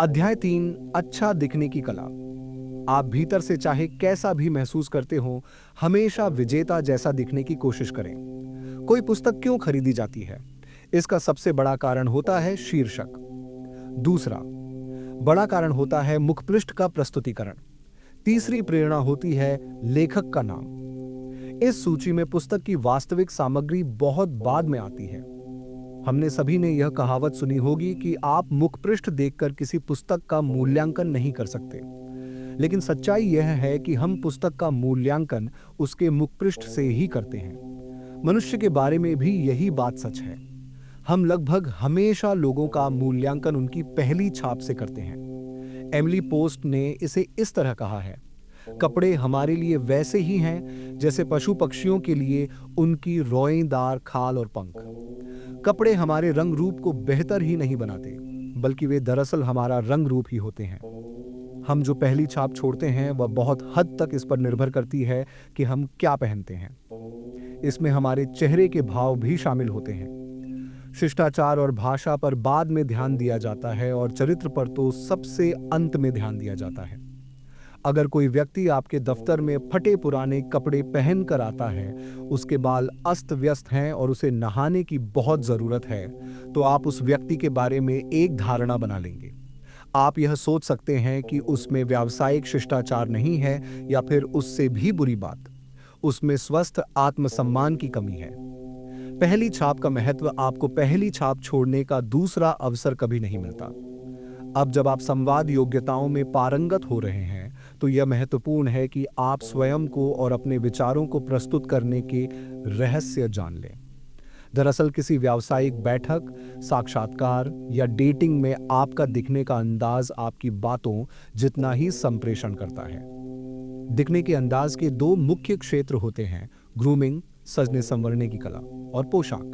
अध्याय 3। अच्छा दिखने की कला। आप भीतर से चाहे कैसा भी महसूस करते हो, हमेशा विजेता जैसा दिखने की कोशिश करें। कोई पुस्तक क्यों खरीदी जाती है? इसका सबसे बड़ा कारण होता है शीर्षक। दूसरा बड़ा कारण होता है मुखपृष्ठ का प्रस्तुतिकरण। तीसरी प्रेरणा होती है लेखक का नाम। इस सूची में पुस्तक की वास्तविक सामग्री बहुत बाद में आती है। हमने सभी ने यह कहावत सुनी होगी कि आप मुखपृष्ठ देखकर किसी पुस्तक का मूल्यांकन नहीं कर सकते। लेकिन सच्चाई यह है कि हम पुस्तक का मूल्यांकन उसके मुखपृष्ठ से ही करते हैं। मनुष्य के बारे में भी यही बात सच है। हम लगभग हमेशा लोगों का मूल्यांकन उनकी पहली छाप से करते हैं। एमिली पोस्ट ने इसे इस तरह कहा है, कपड़े हमारे लिए वैसे ही हैं जैसे पशु पक्षियों के लिए उनकी रोएदार खाल और पंख। कपड़े हमारे रंग रूप को बेहतर ही नहीं बनाते, बल्कि वे दरअसल हमारा रंग रूप ही होते हैं। हम जो पहली छाप छोड़ते हैं वह बहुत हद तक इस पर निर्भर करती है कि हम क्या पहनते हैं। इसमें हमारे चेहरे के भाव भी शामिल होते हैं। शिष्टाचार और भाषा पर बाद में ध्यान दिया जाता है और चरित्र पर तो सबसे अंत में ध्यान दिया जाता है। अगर कोई व्यक्ति आपके दफ्तर में फटे पुराने कपड़े पहन कर आता है, उसके बाल अस्त व्यस्त हैं और उसे नहाने की बहुत जरूरत है, तो आप उस व्यक्ति के बारे में एक धारणा बना लेंगे। आप यह सोच सकते हैं कि उसमें व्यावसायिक शिष्टाचार नहीं है, या फिर उससे भी बुरी बात, उसमें स्वस्थ आत्मसम्मान की कमी है। पहली छाप का महत्व आपको पहली छाप छोड़ने का दूसरा अवसर कभी नहीं मिलता। अब जब आप संवाद योग्यताओं में पारंगत हो रहे हैं, तो यह महत्वपूर्ण है कि आप स्वयं को और अपने विचारों को प्रस्तुत करने के रहस्य जान लें। दरअसल किसी व्यावसायिक बैठक, साक्षात्कार या डेटिंग में आपका दिखने का अंदाज आपकी बातों जितना ही संप्रेषण करता है। दिखने के अंदाज के दो मुख्य क्षेत्र होते हैं, ग्रूमिंग सजने संवरने की कला और पोशाक।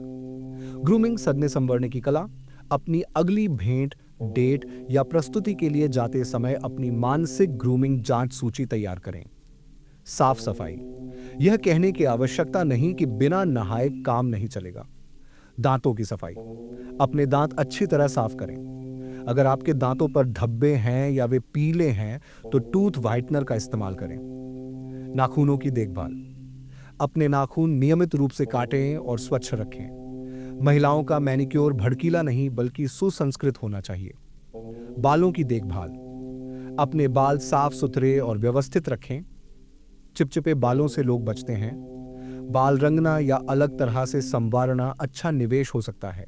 ग्रूमिंग सजने संवरने की कला। अपनी अगली भेंट, डेट या प्रस्तुति के लिए जाते समय अपनी मानसिक ग्रूमिंग जांच सूची तैयार करें। साफ सफाई। यह कहने की आवश्यकता नहीं कि बिना नहाए काम नहीं चलेगा। दांतों की सफाई। अपने दांत अच्छी तरह साफ करें। अगर आपके दांतों पर धब्बे हैं या वे पीले हैं, तो टूथ व्हाइटनर का इस्तेमाल करें। नाखूनों की देखभाल। अपने नाखून नियमित रूप से काटें और स्वच्छ रखें। महिलाओं का मैनिक्योर भड़कीला नहीं बल्कि सुसंस्कृत होना चाहिए। बालों की देखभाल। अपने बाल साफ सुथरे और व्यवस्थित रखें। चिपचिपे बालों से लोग बचते हैं। बाल रंगना या अलग तरह से संवारना अच्छा निवेश हो सकता है।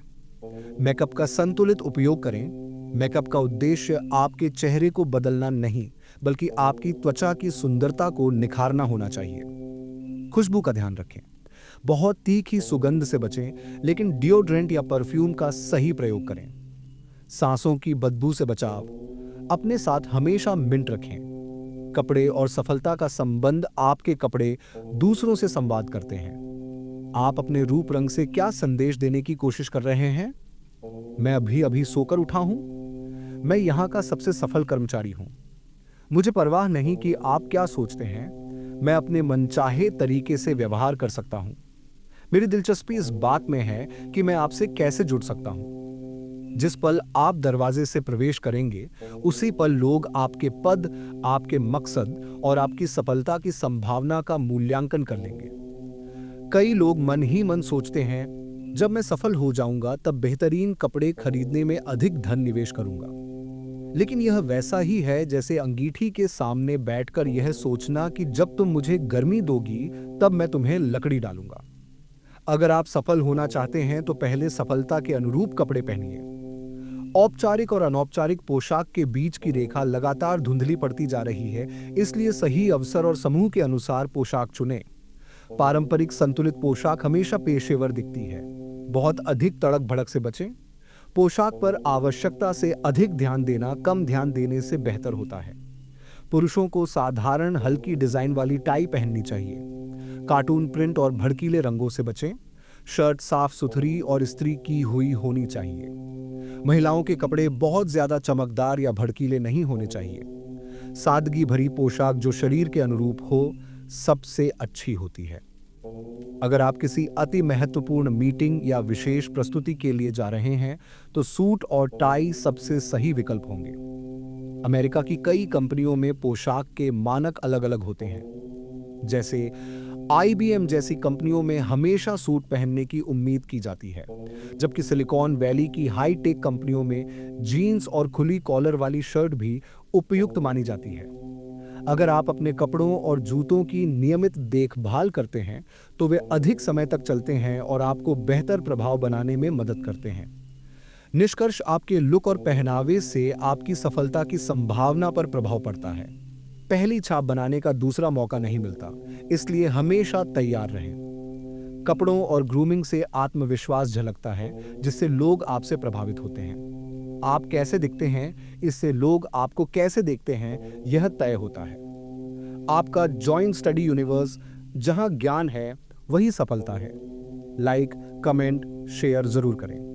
मेकअप का संतुलित उपयोग करें। मेकअप का उद्देश्य आपके चेहरे को बदलना नहीं, बल्कि आपकी त्वचा की सुंदरता को निखारना होना चाहिए। खुशबू का ध्यान रखें। बहुत तीखी सुगंध से बचें, लेकिन डिओड्रेंट या परफ्यूम का सही प्रयोग करें। सांसों की बदबू से बचाव। अपने साथ हमेशा मिंट रखें। कपड़े और सफलता का संबंध। आपके कपड़े दूसरों से संवाद करते हैं। आप अपने रूप रंग से क्या संदेश देने की कोशिश कर रहे हैं? मैं अभी अभी सोकर उठा हूं। मैं यहाँ का सबसे सफल कर्मचारी हूं। मुझे परवाह नहीं कि आप क्या सोचते हैं। मैं अपने मनचाहे तरीके से व्यवहार कर सकता हूं। मेरी दिलचस्पी इस बात में है कि मैं आपसे कैसे जुड़ सकता हूं। जिस पल आप दरवाजे से प्रवेश करेंगे, उसी पल लोग आपके पद, आपके मकसद और आपकी सफलता की संभावना का मूल्यांकन कर लेंगे। कई लोग मन ही मन सोचते हैं, जब मैं सफल हो जाऊंगा तब बेहतरीन कपड़े खरीदने में अधिक धन निवेश करूंगा। लेकिन यह वैसा ही है जैसे अंगीठी के सामने बैठकर यह सोचना कि जब तुम मुझे गर्मी दोगी तब मैं तुम्हें लकड़ी डालूंगा। अगर आप सफल होना चाहते हैं तो पहले सफलता के अनुरूप कपड़े पहनिए। औपचारिक और अनौपचारिक पोशाक के बीच की रेखा लगातार धुंधली पड़ती जा रही है, इसलिए सही अवसर और समूह के अनुसार पोशाक चुनें। पारंपरिक संतुलित पोशाक हमेशा पेशेवर दिखती है। बहुत अधिक तड़क भड़क से बचें। पोशाक पर आवश्यकता से अधिक ध्यान देना कम ध्यान देने से बेहतर होता है। पुरुषों को साधारण हल्की डिजाइन वाली टाई पहननी चाहिए। कार्टून प्रिंट और भड़कीले रंगों से बचें। शर्ट साफ सुथरी और इस्त्री की हुई होनी चाहिए। महिलाओं के कपड़े बहुत ज्यादा चमकदार या भड़कीले नहीं होने चाहिए। सादगी भरी पोशाक जो शरीर के अनुरूप हो, सबसे अच्छी होती है। अगर आप किसी अति महत्वपूर्ण मीटिंग या विशेष प्रस्तुति के लिए जा रहे हैं, तो सूट और टाई सबसे सही विकल्प होंगे। अमेरिका की कई कंपनियों में पोशाक के मानक अलग-अलग होते हैं। जैसे IBM जैसी कंपनियों में हमेशा सूट पहनने की उम्मीद की जाती है, जबकि सिलिकॉन वैली की हाई-टेक कंपनियों में जीन्स और खुली कॉलर वाली शर्ट भी उपयुक्त मानी जाती है। अगर आप अपने कपड़ों और जूतों की नियमित देखभाल करते हैं, तो वे अधिक समय तक चलते हैं और आपको बेहतर प्रभाव बनाने में मदद करते हैं। निष्कर्ष, आपके लुक और पहनावे से आपकी सफलता की संभावना पर प्रभाव पड़ता है। पहली छाप बनाने का दूसरा मौका नहीं मिलता, इसलिए हमेशा तैयार रहें। कपड़ों और ग्रूमिंग से आत्मविश्वास झलकता है, जिससे लोग आपसे प्रभावित होते हैं। आप कैसे दिखते हैं, इससे लोग आपको कैसे देखते हैं, यह तय होता है। आपका जॉइंट स्टडी यूनिवर्स, जहां ज्ञान है, वही सफलता है। लाइक, कमेंट, शेयर जरूर करें।